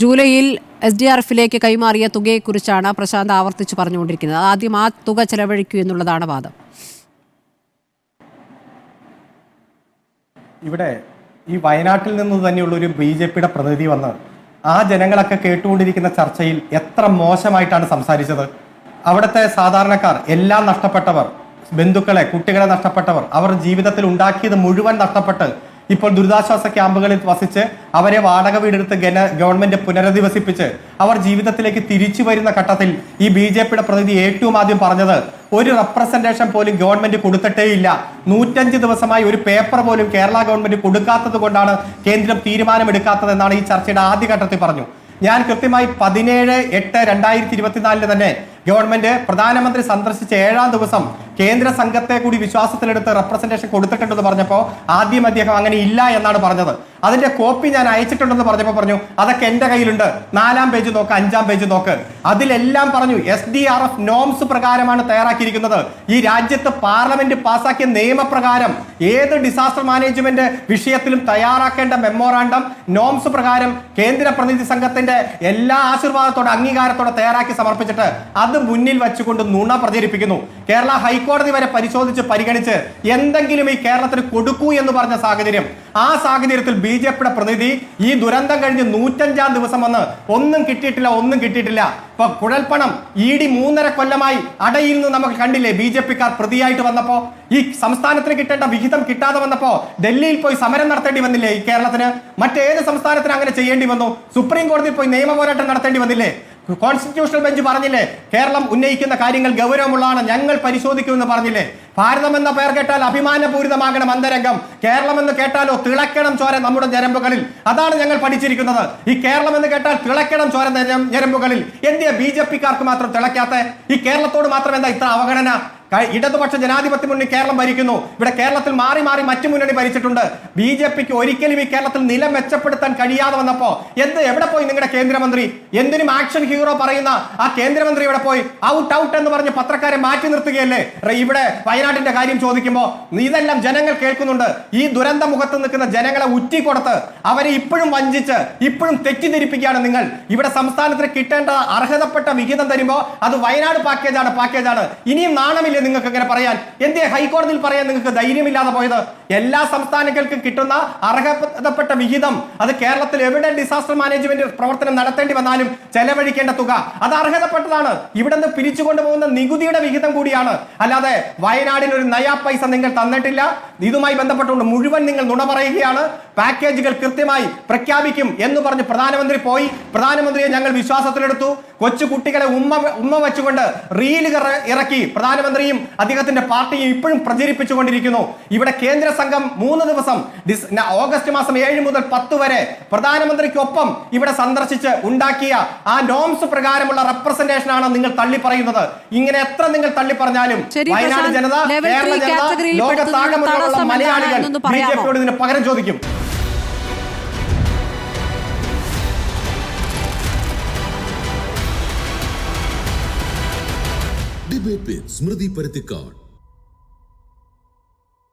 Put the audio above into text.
ജൂലൈയിൽ SDRFിലേക്ക് കൈമാറിയ തുകയെക്കുറിച്ചാണ് പ്രശാന്ത് ആവർത്തിച്ച് പറഞ്ഞുകൊണ്ടിരിക്കുന്നത്. ആദ്യം ആ തുക ചെലവഴിക്കൂ എന്നുള്ളതാണ് വാദം. ഇവിടെ ഈ വയനാട്ടിൽ നിന്ന് തന്നെയുള്ള ഒരു BJPയുടെ പ്രതിനിധി വന്ന് ആ ജനങ്ങളൊക്കെ കേട്ടുകൊണ്ടിരിക്കുന്ന ചർച്ചയിൽ എത്ര മോശമായിട്ടാണ് സംസാരിച്ചത്. അവിടുത്തെ സാധാരണക്കാർ, എല്ലാം നഷ്ടപ്പെട്ടവർ, ബന്ധുക്കളെ, കുട്ടികളെ നഷ്ടപ്പെട്ടവർ, അവർ ജീവിതത്തിൽ ഉണ്ടാക്കിയത് മുഴുവൻ നഷ്ടപ്പെട്ട് ഇപ്പോൾ ദുരിതാശ്വാസ ക്യാമ്പുകളിൽ വസിച്ച് അവരെ വാടക വീടെടുത്ത് ഗവൺമെന്റ് പുനരധിവസിപ്പിച്ച് അവർ ജീവിതത്തിലേക്ക് തിരിച്ചു വരുന്ന ഘട്ടത്തിൽ ഈ BJPയുടെ പ്രതിനിധി ഏറ്റവും ആദ്യം പറഞ്ഞത് ഒരു റെപ്രസെന്റേഷൻ പോലും ഗവൺമെന്റ് കൊടുത്തിട്ടേ ഇല്ല. 105 ദിവസമായി ഒരു പേപ്പർ പോലും കേരള ഗവൺമെന്റ് കൊടുക്കാത്തത് കൊണ്ടാണ് കേന്ദ്രം തീരുമാനമെടുക്കാത്തതെന്നാണ് ഈ ചർച്ചയുടെ ആദ്യഘട്ടത്തിൽ പറഞ്ഞു. ഞാൻ കൃത്യമായി 17/8/2024 തന്നെ ഗവൺമെന്റ് പ്രധാനമന്ത്രി സന്ദർശിച്ച 7-ാം ദിവസം കേന്ദ്ര സംഘത്തെ കൂടി വിശ്വാസത്തിലെടുത്ത് റെപ്രസെന്റേഷൻ കൊടുത്തിട്ടുണ്ടെന്ന് പറഞ്ഞപ്പോൾ ആദ്യം അദ്ദേഹം അങ്ങനെ ഇല്ല എന്നാണ് പറഞ്ഞത്. അതിന്റെ കോപ്പി ഞാൻ അയച്ചിട്ടുണ്ടെന്ന് പറഞ്ഞപ്പോൾ പറഞ്ഞു അതൊക്കെ എന്റെ കയ്യിലുണ്ട്, 4-ാം പേജ് നോക്ക്, 5-ാം പേജ് നോക്ക്. അതിലെല്ലാം പറഞ്ഞു SDRF നോംസ് പ്രകാരമാണ് തയ്യാറാക്കിയിരിക്കുന്നത്. ഈ രാജ്യത്ത് പാർലമെന്റ് പാസാക്കിയ നിയമപ്രകാരം ഏത് ഡിസാസ്റ്റർ മാനേജ്മെന്റ് വിഷയത്തിലും തയ്യാറാക്കേണ്ട മെമ്മോറാണ്ടം നോംസ് പ്രകാരം കേന്ദ്ര പ്രതിനിധി സംഘത്തിന്റെ എല്ലാ ആശീർവാദത്തോടെ അംഗീകാരത്തോടെ തയ്യാറാക്കി സമർപ്പിച്ചിട്ട് അത് മുന്നിൽ വെച്ചുകൊണ്ട് നുണ പ്രചരിപ്പിക്കുന്നു. കേരള ഹൈക്കോടതി വരെ പരിശോധിച്ച് പരിഗണിച്ച് എന്തെങ്കിലും ഈ കേരളത്തിന് കൊടുക്കൂ എന്ന് പറഞ്ഞ സാഹചര്യം, ആ സാഹചര്യത്തിൽ BJPയുടെ പ്രതിനിധി ഈ ദുരന്തം കഴിഞ്ഞ് 105-ാം ദിവസം വന്ന് ഒന്നും കിട്ടിയിട്ടില്ല. ഇപ്പൊ കുഴൽപ്പണം ED 3.5 കൊല്ലമായി അടയിൽ നിന്ന് നമുക്ക് കണ്ടില്ലേ. BJPക്കാർ പ്രതിയായിട്ട് വന്നപ്പോ ഈ സംസ്ഥാനത്തിന് കിട്ടേണ്ട വിഹിതം കിട്ടാതെ വന്നപ്പോ ഡൽഹിയിൽ പോയി സമരം നടത്തേണ്ടി വന്നില്ലേ ഈ കേരളത്തിന്? മറ്റേത് സംസ്ഥാനത്തിന് അങ്ങനെ ചെയ്യേണ്ടി വന്നു? സുപ്രീം കോടതിയിൽ പോയി നിയമ പോരാട്ടം നടത്തേണ്ടി വന്നില്ലേ? കോൺസ്റ്റിറ്റ്യൂഷണൽ ബെഞ്ച് പറഞ്ഞില്ലേ കേരളം ഉന്നയിക്കുന്ന കാര്യങ്ങൾ ഗൗരവമുള്ളതാണ്, ഞങ്ങൾ പരിശോധിക്കുമെന്ന് പറഞ്ഞില്ലേ? ഭാരതം എന്ന പേർ കേട്ടാൽ അഭിമാനപൂരിതമാകണം അന്തരംഗം, കേരളം എന്ന് കേട്ടാലോ തിളക്കണം ചോര നമ്മുടെ ഞരമ്പുകളിൽ. അതാണ് ഞങ്ങൾ പഠിച്ചിരിക്കുന്നത്. ഈ കേരളം എന്ന് കേട്ടാൽ തിളക്കണം ചോര ഞരമ്പുകളിൽ. എന്തിനാ BJPക്കാർക്ക് മാത്രം തിളക്കാത്ത? ഈ കേരളത്തോട് മാത്രം എന്താ ഇത്ര അവഗണന? ഇടതുപക്ഷ ജനാധിപത്യ മുന്നണി കേരളം ഭരിക്കുന്നു. ഇവിടെ കേരളത്തിൽ മാറി മാറി മറ്റു മുന്നണി ഭരിച്ചിട്ടുണ്ട്. BJPക്ക് ഒരിക്കലും ഈ കേരളത്തിൽ നില മെച്ചപ്പെടുത്താൻ കഴിയാതെ വന്നപ്പോ എവിടെ പോയി നിങ്ങളുടെ കേന്ദ്രമന്ത്രി? എന്തിനും ആക്ഷൻ ഹീറോ പറയുന്ന ആ കേന്ദ്രമന്ത്രി ഇവിടെ പോയി ഔട്ട് എന്ന് പറഞ്ഞ് പത്രക്കാരെ മാറ്റി നിർത്തുകയല്ലേ? ഇവിടെ വയനാട്ടിന്റെ കാര്യം ചോദിക്കുമ്പോൾ ഇതെല്ലാം ജനങ്ങൾ കേൾക്കുന്നുണ്ട്. ഈ ദുരന്ത മുഖത്ത് നിൽക്കുന്ന ജനങ്ങളെ ഉറ്റിക്കൊടുത്ത് അവരെ ഇപ്പോഴും വഞ്ചിച്ച് ഇപ്പോഴും തെറ്റിദ്ധരിപ്പിക്കുകയാണ് നിങ്ങൾ. ഇവിടെ സംസ്ഥാനത്തിന് കിട്ടേണ്ട അർഹതപ്പെട്ട വിഹിതം തരുമ്പോൾ അത് വയനാട് പാക്കേജാണ്. ഇനിയും നാണമില്ല നിങ്ങൾക്ക് ഇങ്ങനെ പറയാൻ? എന്തേ ഹൈക്കോടതിയിൽ പറയാൻ നിങ്ങൾക്ക് ധൈര്യമില്ലാതെ പോയത്? എല്ലാ സംസ്ഥാനങ്ങൾക്കും കിട്ടുന്ന അർഹതപ്പെട്ട വിഹിതം അത് കേരളത്തിൽ എവിടെ ഡിസാസ്റ്റർ മാനേജ്മെന്റ് പ്രവർത്തനം നടത്തേണ്ടി വന്നാലും ചെലവഴിക്കേണ്ട തുക അത് അർഹതപ്പെട്ടതാണ്. ഇവിടെ നിന്ന് പിരിച്ചുകൊണ്ടു പോകുന്ന നികുതിയുടെ വിഹിതം കൂടിയാണ്. അല്ലാതെ വയനാടിന് ഒരു നയാ പൈസ നിങ്ങൾ തന്നിട്ടില്ല. ഇതുമായി ബന്ധപ്പെട്ടുകൊണ്ട് മുഴുവൻ നിങ്ങൾ നുണ പറയുകയാണ്. പാക്കേജുകൾ കൃത്യമായി പ്രഖ്യാപിക്കും എന്ന് പറഞ്ഞ് പ്രധാനമന്ത്രിയെ ഞങ്ങൾ വിശ്വാസത്തിലെടുത്തു. കൊച്ചു കുട്ടികളെ ഉമ്മ വെച്ചുകൊണ്ട് റീലുകൾ ഇറക്കി പ്രധാനമന്ത്രിയും അദ്ദേഹത്തിന്റെ പാർട്ടിയും ഇപ്പോഴും പ്രചരിപ്പിച്ചുകൊണ്ടിരിക്കുന്നു. ഇവിടെ കേന്ദ്ര സംഘം 3 ദിവസം ഓഗസ്റ്റ് മാസം 7 മുതൽ 10 വരെ പ്രധാനമന്ത്രിക്കൊപ്പം ഇവിടെ സന്ദർശിച്ച് ഉണ്ടാക്കിയ ആ നോംസ് പ്രകാരമുള്ള റെപ്രസെന്റേഷൻ ആണ് നിങ്ങൾ തള്ളി പറയുന്നത്. ഇങ്ങനെ എത്ര നിങ്ങൾ തള്ളി പറഞ്ഞാലും വയനാട് ജനത, കേരള ജനത, ലോകത്താകമുള്ള മലയാളികൾ BJPയോട് ഇതിന് പകരം ചോദിക്കും. ഡിബേറ്റ് വിത്ത് സ്മൃതി പരുത്തിക്കാട്.